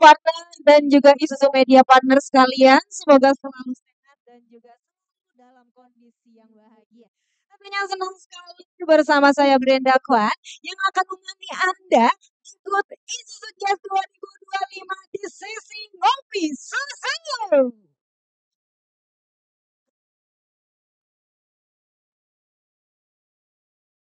partner dan juga Isuzu Media Partner sekalian. Semoga selalu sehat dan juga selalu dalam kondisi yang bahagia. Tentunya senang sekali bersama saya Brenda Kwan yang akan menemani Anda ikut Isuzu Jazz 2025 di sesi Ngopi Susu.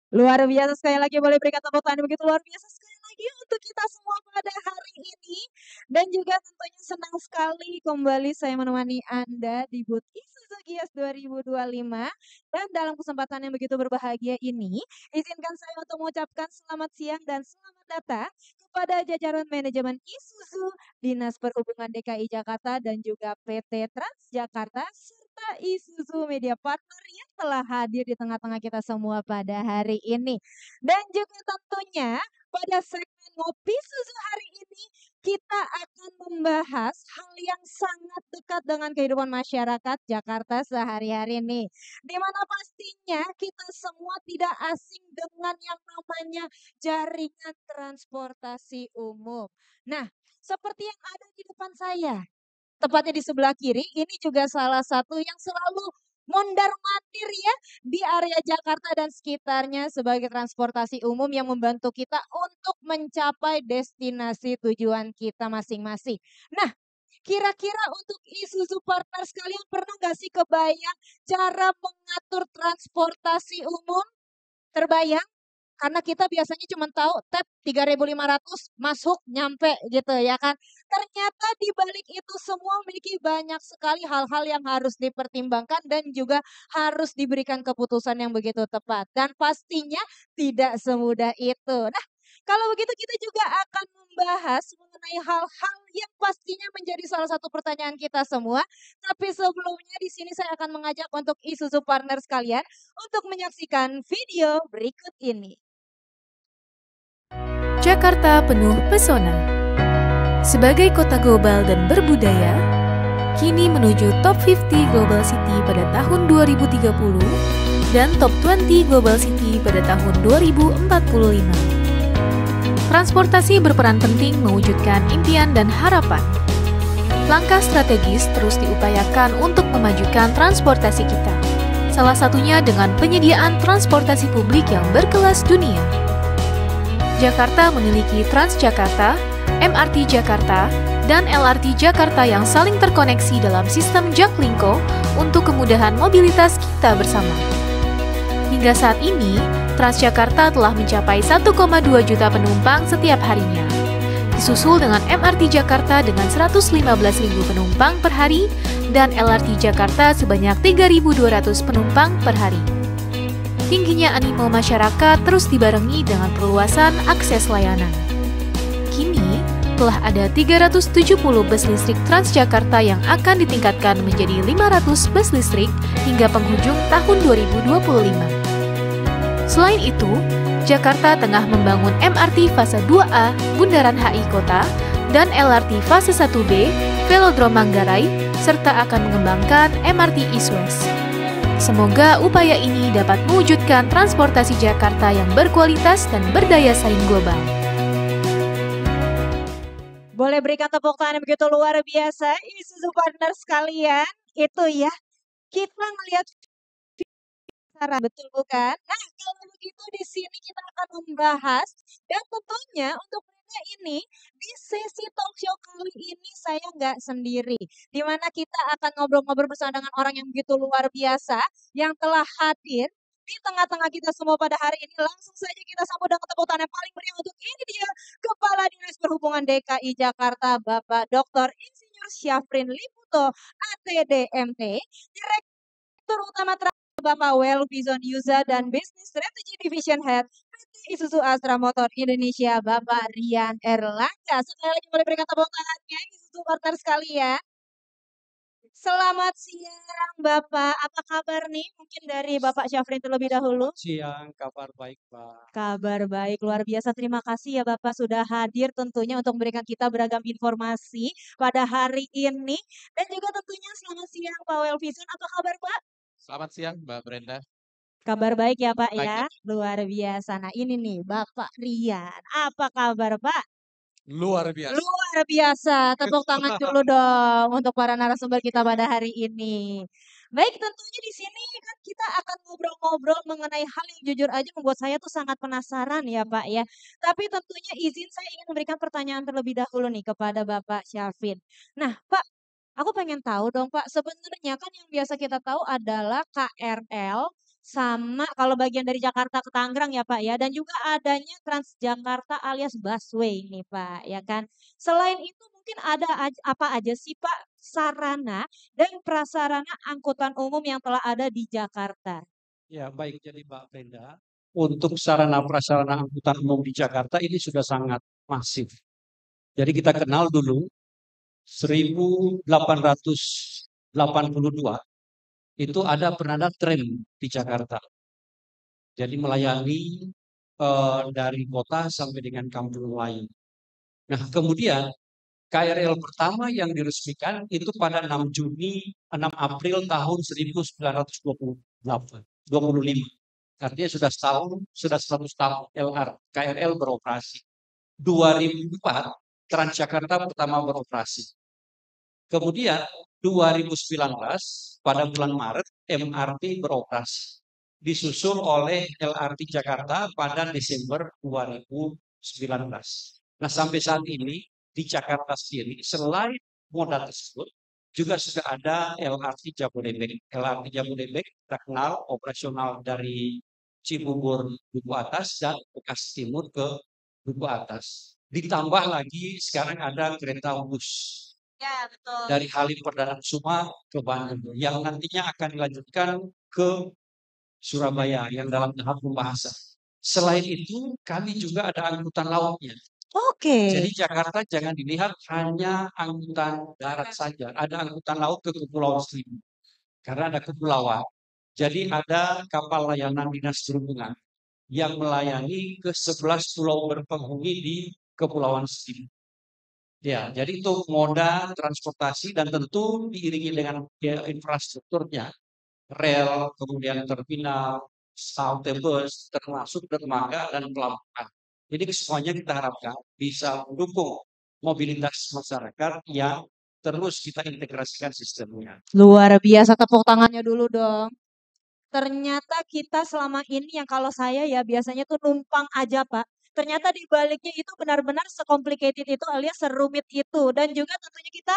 Luar biasa sekali lagi, boleh berikan tepuk tangan begitu luar biasa sekali lagi untuk kita semua pada hari ini. Dan juga tentunya senang sekali kembali saya menemani Anda di booth Isuzu Gias 2025. Dan dalam kesempatan yang begitu berbahagia ini, izinkan saya untuk mengucapkan selamat siang dan selamat datang kepada jajaran manajemen Isuzu, Dinas Perhubungan DKI Jakarta dan juga PT Transjakarta serta Isuzu Media Partner yang telah hadir di tengah-tengah kita semua pada hari ini. Dan juga tentunya pada segmen Ngopi Susu hari ini kita akan membahas hal yang sangat dekat dengan kehidupan masyarakat Jakarta sehari-hari ini. Di mana pastinya kita semua tidak asing dengan yang namanya jaringan transportasi umum. Nah, seperti yang ada di depan saya, tepatnya di sebelah kiri, ini juga salah satu yang selalu mondar-mandir ya di area Jakarta dan sekitarnya sebagai transportasi umum yang membantu kita untuk mencapai destinasi tujuan kita masing-masing. Nah, kira-kira untuk Isuzu partner sekalian pernah nggak sih kebayang cara mengatur transportasi umum? Terbayang? Karena kita biasanya cuma tahu tap 3.500 masuk nyampe gitu ya kan. Ternyata di balik itu semua memiliki banyak sekali hal-hal yang harus dipertimbangkan dan juga harus diberikan keputusan yang begitu tepat. Dan pastinya tidak semudah itu. Nah, kalau begitu kita juga akan membahas mengenai hal-hal yang pastinya menjadi salah satu pertanyaan kita semua. Tapi sebelumnya di sini saya akan mengajak untuk Isuzu partner sekalian untuk menyaksikan video berikut ini. Jakarta penuh pesona. Sebagai kota global dan berbudaya, kini menuju Top 50 Global City pada tahun 2030 dan Top 20 Global City pada tahun 2045. Transportasi berperan penting mewujudkan impian dan harapan. Langkah strategis terus diupayakan untuk memajukan transportasi kita. Salah satunya dengan penyediaan transportasi publik yang berkelas dunia. Jakarta memiliki Transjakarta, MRT Jakarta, dan LRT Jakarta yang saling terkoneksi dalam sistem Jaklingko untuk kemudahan mobilitas kita bersama. Hingga saat ini, Transjakarta telah mencapai 1,2 juta penumpang setiap harinya. Disusul dengan MRT Jakarta dengan 115.000 penumpang per hari dan LRT Jakarta sebanyak 3.200 penumpang per hari. Tingginya animo masyarakat terus dibarengi dengan perluasan akses layanan. Kini, telah ada 370 bus listrik Transjakarta yang akan ditingkatkan menjadi 500 bus listrik hingga penghujung tahun 2025. Selain itu, Jakarta tengah membangun MRT fase 2A Bundaran HI Kota dan LRT fase 1B Velodrome Manggarai serta akan mengembangkan MRT East West. Semoga upaya ini dapat mewujudkan transportasi Jakarta yang berkualitas dan berdaya saing global. Boleh berikan tepuk tangan begitu luar biasa, Isuzu partner sekalian. Itu ya, kita melihat cara betul bukan? Nah, kalau begitu di sini kita akan membahas dan tentunya untuk Brenda ini di sesi talk show kali ini saya nggak sendiri, di mana kita akan ngobrol-ngobrol bersama dengan orang yang begitu luar biasa yang telah hadir di tengah-tengah kita semua pada hari ini. Langsung saja kita sambut dengan tepuk tangan yang paling meriah untuk ini dia Kepala Dinas Perhubungan DKI Jakarta Bapak Dr. Insinyur Syafrin Liputo ATDMT, Direktur Utama Bapak Well Vision User dan Business Strategy Division Head PT Isuzu Astra Motor Indonesia Bapak Rian Erlangga. Sekali lagi boleh berikan tepuk tangannya Isuzu partner sekalian. Selamat siang Bapak, apa kabar nih? Mungkin dari Bapak Syafrin terlebih dahulu. Siang, kabar baik Pak. Kabar baik, luar biasa. Terima kasih ya Bapak sudah hadir tentunya untuk memberikan kita beragam informasi pada hari ini. Dan juga tentunya selamat siang Pak Well Vision, apa kabar Pak? Selamat siang Mbak Brenda. Kabar baik ya Pak Baik ya, ya. luar biasa. Nah ini nih Bapak Rian, apa kabar Pak? Luar biasa. Luar biasa, tepuk tangan dulu dong untuk para narasumber kita pada hari ini. Baik, tentunya di sini kan kita akan ngobrol-ngobrol mengenai hal yang jujur aja membuat saya tuh sangat penasaran ya Pak ya. Tapi tentunya izin saya ingin memberikan pertanyaan terlebih dahulu nih kepada Bapak Syafin. Nah Pak, aku pengen tahu dong Pak, sebenarnya kan yang biasa kita tahu adalah KRL sama kalau bagian dari Jakarta ke Tangerang ya Pak ya, dan juga adanya Transjakarta alias busway nih Pak, ya kan. Selain itu mungkin ada apa aja sih Pak sarana dan prasarana angkutan umum yang telah ada di Jakarta? Ya, baik. Jadi Mbak Brenda, untuk sarana prasarana angkutan umum di Jakarta ini sudah sangat masif. Jadi kita kenal dulu 1882 itu pernah ada tram di Jakarta. Jadi melayani dari kota sampai dengan kampung lain. Nah, kemudian KRL pertama yang diresmikan itu pada 6 April tahun 1925. Artinya sudah setahun, sudah 100 tahun KRL beroperasi. 2004 Transjakarta pertama beroperasi. Kemudian 2019 pada bulan Maret MRT beroperasi. Disusul oleh LRT Jakarta pada Desember 2019. Nah, sampai saat ini di Jakarta sendiri selain moda tersebut juga sudah ada LRT Jabodebek. LRT Jabodebek terkenal operasional dari Cibubur Duku Atas dan Bekasi Timur ke Duku Atas. Ditambah lagi sekarang ada kereta bus Ya, betul. dari Halim Perdana Kusuma ke Bandung yang nantinya akan dilanjutkan ke Surabaya yang dalam tahap pembahasan. Selain itu, kami juga ada angkutan lautnya. Oke. Jadi Jakarta jangan dilihat hanya angkutan darat saja, ada angkutan laut ke Kepulauan Seribu. Karena ada kepulauan. Jadi ada kapal layanan dinas perhubungan yang melayani ke 11 pulau berpenghuni di Kepulauan Seribu. Ya, jadi itu moda transportasi dan tentu diiringi dengan infrastrukturnya, rel, kemudian terminal, halte bus, termasuk dermaga dan pelabuhan. Jadi semuanya kita harapkan bisa mendukung mobilitas masyarakat yang terus kita integrasikan sistemnya. Luar biasa, tepuk tangannya dulu dong. Ternyata kita selama ini yang kalau saya ya biasanya tuh numpang aja Pak. Ternyata di baliknya itu benar-benar secomplicated itu alias serumit itu. Dan juga tentunya kita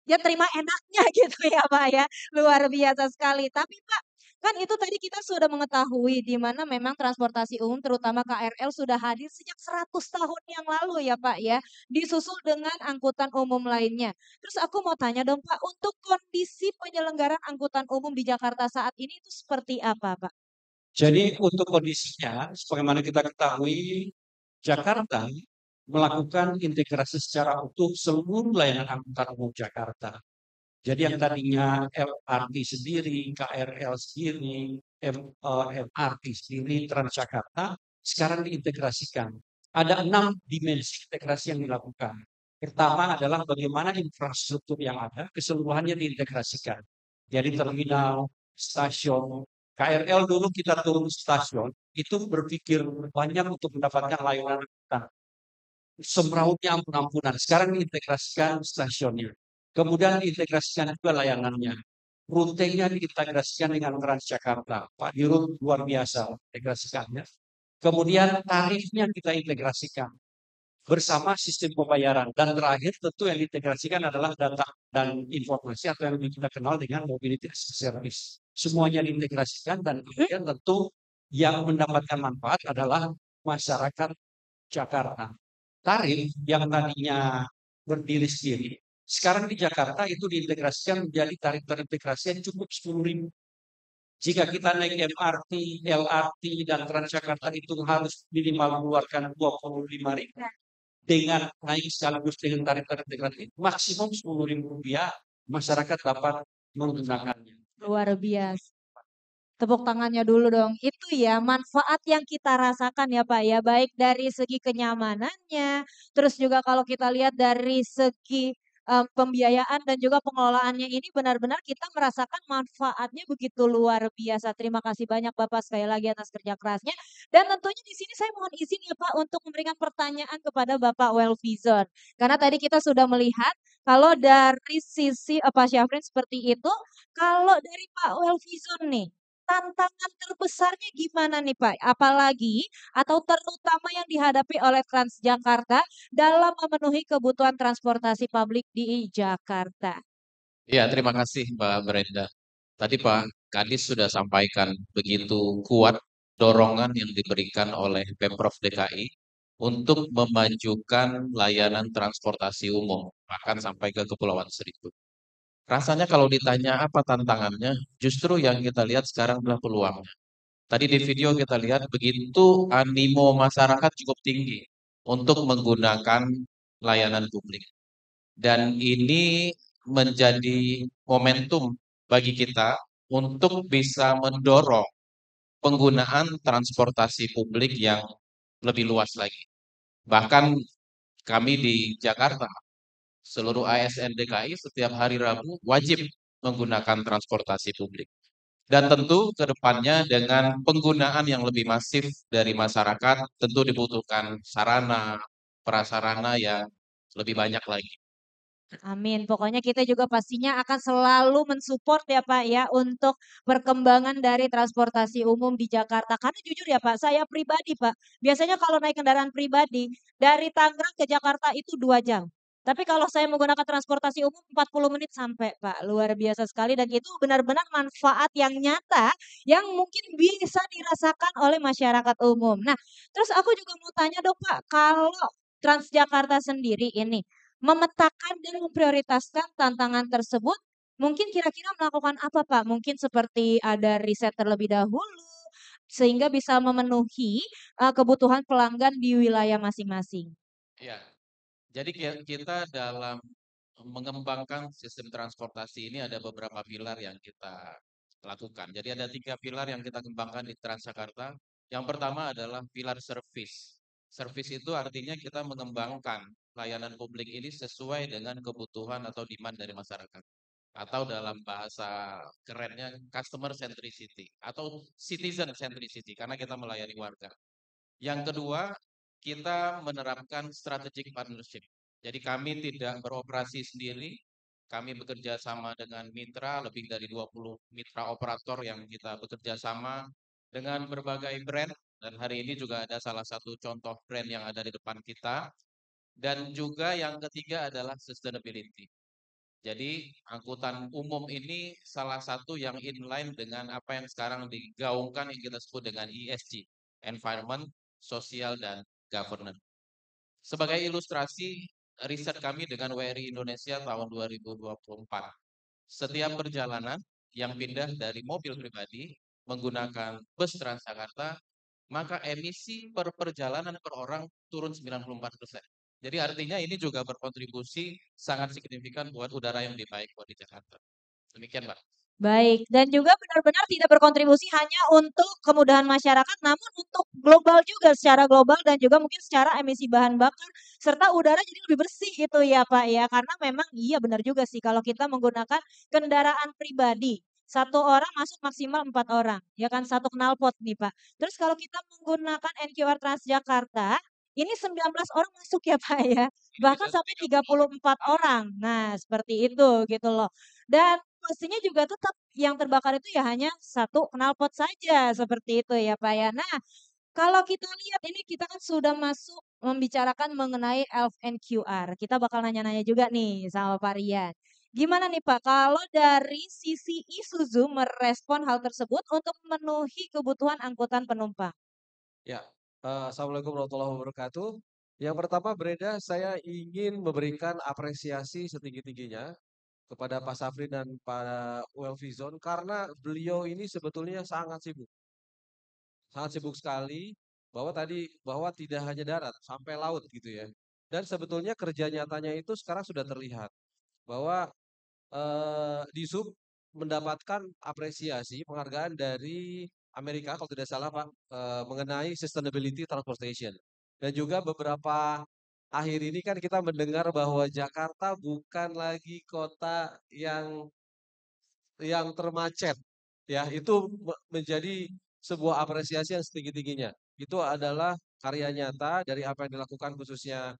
ya terima enaknya gitu ya Pak ya. Luar biasa sekali. Tapi Pak, kan itu tadi kita sudah mengetahui di mana memang transportasi umum terutama KRL sudah hadir sejak 100 tahun yang lalu ya Pak ya. Disusul dengan angkutan umum lainnya. Terus aku mau tanya dong Pak, untuk kondisi penyelenggaraan angkutan umum di Jakarta saat ini itu seperti apa Pak? Jadi untuk kondisinya, sebagaimana kita ketahui, Jakarta melakukan integrasi secara utuh seluruh layanan angkutan umum Jakarta. Jadi yang tadinya LRT sendiri, KRL sendiri, MRT sendiri, Transjakarta, sekarang diintegrasikan. Ada 6 dimensi integrasi yang dilakukan. Pertama adalah bagaimana infrastruktur yang ada, keseluruhannya diintegrasikan. Jadi terminal, stasiun, KRL dulu kita turun stasiun, itu berpikir banyak untuk mendapatkan layanan angkutan. Semrautnya ampun-ampunan. Sekarang diintegrasikan stasiunnya. Kemudian diintegrasikan juga layanannya. Rutenya diintegrasikan dengan Transjakarta. Pak Dirut luar biasa integrasikannya. Kemudian tarifnya kita integrasikan bersama sistem pembayaran. Dan terakhir tentu yang diintegrasikan adalah data dan informasi atau yang kita kenal dengan mobility as a service. Semuanya diintegrasikan dan kemudian tentu yang mendapatkan manfaat adalah masyarakat Jakarta. Tarif yang tadinya berdiri sendiri, sekarang di Jakarta itu diintegrasikan menjadi tarif terintegrasi yang cukup 10.000. Jika kita naik MRT, LRT, dan Transjakarta itu harus minimal mengeluarkan 25.000. Dengan naik sekaligus dengan tarif terintegrasi, maksimum 10.000 rupiah masyarakat dapat menggunakannya. Luar biasa. Tepuk tangannya dulu dong. Itu ya manfaat yang kita rasakan ya Pak ya. Baik dari segi kenyamanannya. Terus juga kalau kita lihat dari segi pembiayaan dan juga pengelolaannya ini benar-benar kita merasakan manfaatnya begitu luar biasa. Terima kasih banyak Bapak sekali lagi atas kerja kerasnya. Dan tentunya di sini saya mohon izin ya Pak untuk memberikan pertanyaan kepada Bapak Welfizon. Karena tadi kita sudah melihat kalau dari sisi Pak Syafrin seperti itu, kalau dari Pak Welfizon nih, tantangan terbesarnya gimana nih Pak? Apalagi atau terutama yang dihadapi oleh Transjakarta dalam memenuhi kebutuhan transportasi publik di Jakarta. Ya, terima kasih Mbak Brenda. Tadi Pak Kadis sudah sampaikan begitu kuat dorongan yang diberikan oleh Pemprov DKI untuk memajukan layanan transportasi umum, bahkan sampai ke Kepulauan Seribu. Rasanya kalau ditanya apa tantangannya, justru yang kita lihat sekarang adalah peluangnya. Tadi di video kita lihat begitu animo masyarakat cukup tinggi untuk menggunakan layanan publik. Dan ini menjadi momentum bagi kita untuk bisa mendorong penggunaan transportasi publik yang lebih luas lagi. Bahkan kami di Jakarta, seluruh ASN DKI setiap hari Rabu wajib menggunakan transportasi publik. Dan tentu ke depannya dengan penggunaan yang lebih masif dari masyarakat, tentu dibutuhkan sarana, prasarana yang lebih banyak lagi. Amin. Pokoknya kita juga pastinya akan selalu mensupport ya Pak ya untuk perkembangan dari transportasi umum di Jakarta. Karena jujur ya Pak, saya pribadi Pak, biasanya kalau naik kendaraan pribadi dari Tangerang ke Jakarta itu 2 jam. Tapi kalau saya menggunakan transportasi umum 40 menit sampai Pak. Luar biasa sekali dan itu benar-benar manfaat yang nyata yang mungkin bisa dirasakan oleh masyarakat umum. Nah, terus aku juga mau tanya dong Pak, kalau Transjakarta sendiri ini memetakan dan memprioritaskan tantangan tersebut, mungkin kira-kira melakukan apa Pak? Mungkin seperti ada riset terlebih dahulu, sehingga bisa memenuhi kebutuhan pelanggan di wilayah masing-masing. Ya, jadi kita dalam mengembangkan sistem transportasi ini ada beberapa pilar yang kita lakukan. Jadi ada 3 pilar yang kita kembangkan di Transjakarta. Yang pertama adalah pilar service. Service itu artinya kita mengembangkan layanan publik ini sesuai dengan kebutuhan atau demand dari masyarakat. Atau dalam bahasa kerennya customer centricity atau citizen centricity karena kita melayani warga. Yang kedua, kita menerapkan strategic partnership. Jadi kami tidak beroperasi sendiri, kami bekerja sama dengan mitra, lebih dari 20 mitra operator yang kita bekerja sama dengan berbagai brand. Dan hari ini juga ada salah satu contoh brand yang ada di depan kita. Dan juga yang ketiga adalah sustainability. Jadi angkutan umum ini salah satu yang inline dengan apa yang sekarang digaungkan yang kita sebut dengan ESG, Environment, Social, dan Governance. Sebagai ilustrasi, riset kami dengan WRI Indonesia tahun 2024, setiap perjalanan yang pindah dari mobil pribadi menggunakan bus Transjakarta, maka emisi per perjalanan per orang turun 94%. Jadi artinya ini juga berkontribusi sangat signifikan buat udara yang lebih baik buat di Jakarta. Demikian, Mbak. Baik, dan juga benar-benar tidak berkontribusi hanya untuk kemudahan masyarakat, namun untuk global juga secara global dan juga mungkin secara emisi bahan bakar serta udara jadi lebih bersih itu ya Pak ya. Karena memang iya benar juga sih kalau kita menggunakan kendaraan pribadi. Satu orang masuk maksimal 4 orang, ya kan satu knalpot nih Pak. Terus kalau kita menggunakan NQR Transjakarta, ini 19 orang masuk ya Pak ya, bahkan sampai 34 orang. Nah seperti itu gitu loh. Dan pastinya juga tetap yang terbakar itu ya hanya satu knalpot saja, seperti itu ya Pak ya. Nah, kalau kita lihat ini kita kan sudah masuk membicarakan mengenai LNQR. Kita bakal nanya-nanya juga nih sama Pak Rian. Gimana nih Pak, kalau dari sisi Isuzu merespon hal tersebut untuk memenuhi kebutuhan angkutan penumpang? Ya, Assalamualaikum warahmatullahi wabarakatuh. Yang pertama, Brenda, saya ingin memberikan apresiasi setinggi-tingginya kepada Pak Safri dan Pak Welfizon karena beliau ini sebetulnya sangat sibuk sekali bahwa tidak hanya darat sampai laut gitu ya. Dan sebetulnya kerja nyatanya itu sekarang sudah terlihat bahwa di sub mendapatkan apresiasi penghargaan dari Amerika kalau tidak salah Pak mengenai sustainability transportation. Dan juga beberapa akhir ini kan kita mendengar bahwa Jakarta bukan lagi kota yang termacet ya, itu menjadi sebuah apresiasi yang setinggi-tingginya. Itu adalah karya nyata dari apa yang dilakukan khususnya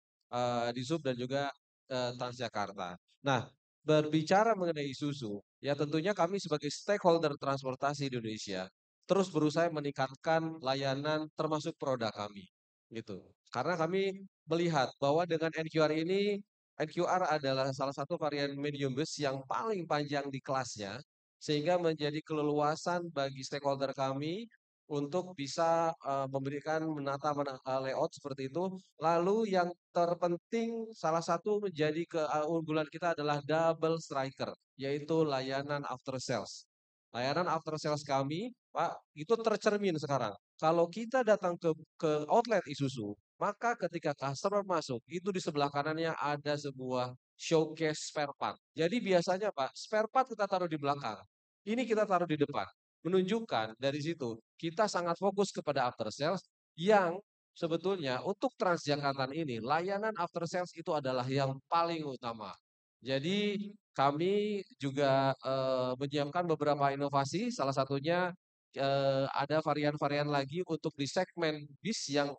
di Sub dan juga Transjakarta. Nah, berbicara mengenai Isuzu, ya tentunya kami sebagai stakeholder transportasi di Indonesia terus berusaha meningkatkan layanan termasuk produk kami, gitu. Karena kami melihat bahwa dengan NQR ini, NQR adalah salah satu varian medium bus yang paling panjang di kelasnya, sehingga menjadi keleluasan bagi stakeholder kami untuk bisa memberikan layout seperti itu. Lalu yang terpenting salah satu menjadi keunggulan kita adalah double striker, yaitu layanan after sales. Layanan after sales kami, Pak, itu tercermin sekarang. Kalau kita datang ke outlet Isuzu, maka ketika customer masuk, itu di sebelah kanannya ada sebuah showcase spare part. Jadi biasanya Pak, spare part kita taruh di belakang. Ini kita taruh di depan. Menunjukkan dari situ, kita sangat fokus kepada after sales yang sebetulnya untuk Transjakarta ini, layanan after sales itu adalah yang paling utama. Jadi kami juga menyiapkan beberapa inovasi, salah satunya ada varian-varian lagi untuk di segmen bis yang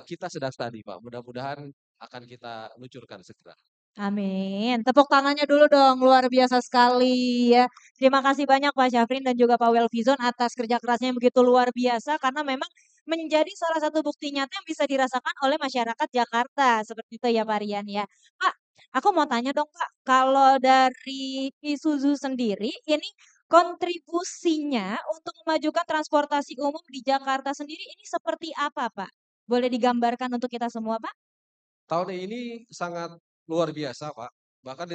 kita sedang tadi, Pak. Mudah-mudahan akan kita luncurkan segera. Amin. Tepuk tangannya dulu dong, luar biasa sekali ya. Terima kasih banyak Pak Syafrin dan juga Pak Welvizon atas kerja kerasnya yang begitu luar biasa karena memang menjadi salah satu bukti nyata yang bisa dirasakan oleh masyarakat Jakarta. Seperti itu ya Pak Rian ya. Pak, aku mau tanya dong Pak, kalau dari Isuzu sendiri ini kontribusinya untuk memajukan transportasi umum di Jakarta sendiri ini seperti apa Pak? Boleh digambarkan untuk kita semua Pak? Tahun ini sangat luar biasa, Pak. Bahkan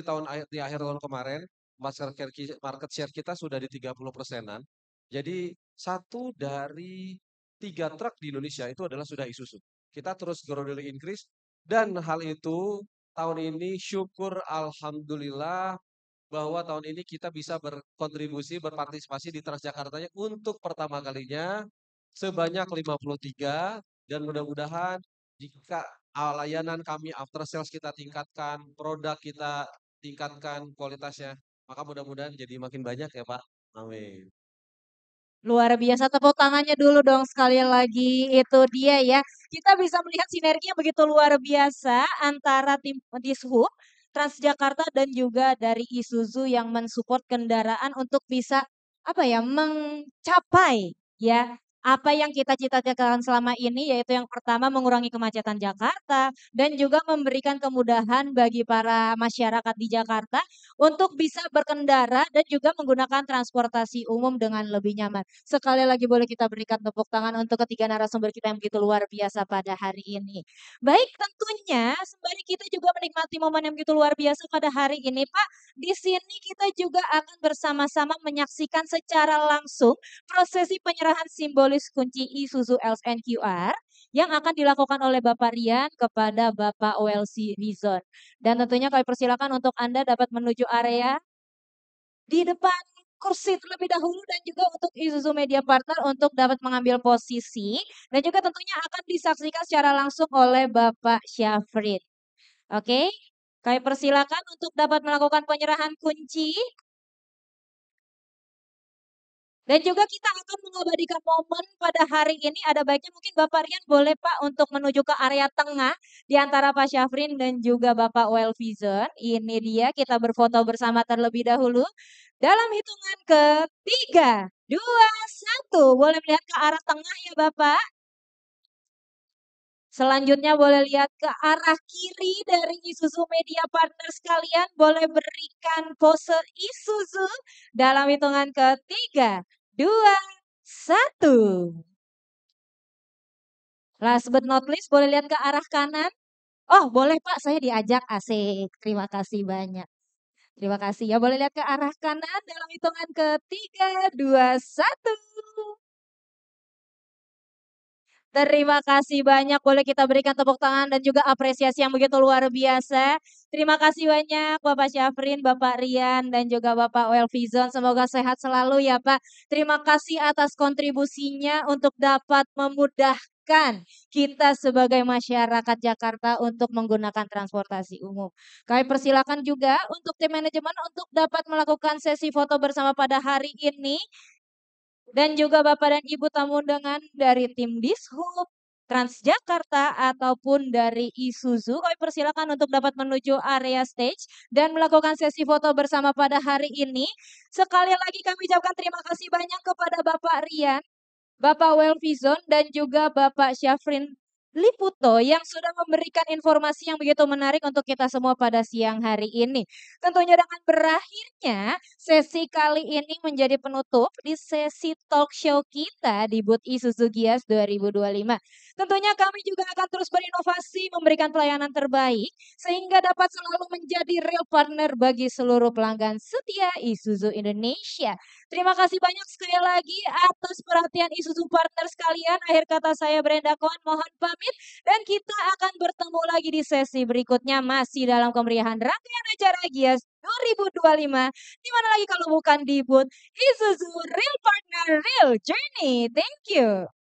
di akhir tahun kemarin, market share kita sudah di 30%-an. Jadi satu dari 3 truk di Indonesia itu adalah sudah Isuzu. Kita terus gradually increase dan hal itu tahun ini syukur alhamdulillah bahwa tahun ini kita bisa berkontribusi, berpartisipasi di Transjakartanya untuk pertama kalinya sebanyak 53 dan mudah-mudahan jika layanan kami after sales kita tingkatkan, produk kita tingkatkan kualitasnya, maka mudah-mudahan jadi makin banyak ya Pak. Amin. Luar biasa, tepuk tangannya dulu dong sekali lagi. Itu dia ya. Kita bisa melihat sinergi yang begitu luar biasa antara tim Dishub, Transjakarta dan juga dari Isuzu yang mensupport kendaraan untuk bisa apa ya mencapai ya apa yang kita cita-citakan selama ini yaitu yang pertama mengurangi kemacetan Jakarta dan juga memberikan kemudahan bagi para masyarakat di Jakarta untuk bisa berkendara dan juga menggunakan transportasi umum dengan lebih nyaman. Sekali lagi boleh kita berikan tepuk tangan untuk ketiga narasumber kita yang begitu luar biasa pada hari ini. Baik, tentunya sembari kita juga menikmati momen yang begitu luar biasa pada hari ini, Pak, di sini kita juga akan bersama-sama menyaksikan secara langsung prosesi penyerahan simbolis kunci Isuzu LSNQR yang akan dilakukan oleh Bapak Rian kepada Bapak OLC Rizon. Dan tentunya kami persilakan untuk Anda dapat menuju area di depan kursi terlebih dahulu dan juga untuk Isuzu Media Partner untuk dapat mengambil posisi dan juga tentunya akan disaksikan secara langsung oleh Bapak Syafrin. Oke, kami persilakan untuk dapat melakukan penyerahan kunci. Dan juga kita akan mengabadikan momen pada hari ini. Ada baiknya mungkin Bapak Rian boleh Pak untuk menuju ke area tengah di antara Pak Syafrin dan juga Bapak Welvizon. Ini dia kita berfoto bersama terlebih dahulu. Dalam hitungan ke 3, 2, 1. Boleh melihat ke arah tengah ya Bapak. Selanjutnya boleh lihat ke arah kiri dari Isuzu Media Partner sekalian. Boleh berikan pose Isuzu dalam hitungan ke 3, 2, 1. Last but not least, boleh lihat ke arah kanan. Oh, boleh Pak, saya diajak asik. Terima kasih banyak. Terima kasih ya. Boleh lihat ke arah kanan dalam hitungan ke 3, 2, 1. Terima kasih banyak. Boleh kita berikan tepuk tangan dan juga apresiasi yang begitu luar biasa. Terima kasih banyak Bapak Syafrin, Bapak Rian, dan juga Bapak Welvizon. Semoga sehat selalu ya Pak. Terima kasih atas kontribusinya untuk dapat memudahkan kita sebagai masyarakat Jakarta untuk menggunakan transportasi umum. Kami persilakan juga untuk tim manajemen untuk dapat melakukan sesi foto bersama pada hari ini. Dan juga Bapak dan Ibu tamu undangan dari tim Dishub, Transjakarta ataupun dari Isuzu, kami persilakan untuk dapat menuju area stage dan melakukan sesi foto bersama pada hari ini. Sekali lagi kami ucapkan terima kasih banyak kepada Bapak Rian, Bapak Welvizon, dan juga Bapak Syafrin Liputo yang sudah memberikan informasi yang begitu menarik untuk kita semua pada siang hari ini. Tentunya dengan berakhirnya sesi kali ini menjadi penutup di sesi talk show kita di booth Isuzu Gias 2025. Tentunya kami juga akan terus berinovasi memberikan pelayanan terbaik sehingga dapat selalu menjadi real partner bagi seluruh pelanggan setia Isuzu Indonesia. Terima kasih banyak sekali lagi atas perhatian Isuzu partner sekalian. Akhir kata saya Brenda Kohan mohon pamit dan kita akan bertemu lagi di sesi berikutnya masih dalam kemeriahan rangkaian acara Gias 2025. Di mana lagi kalau bukan di booth Isuzu Real Partner Real Journey. Thank you.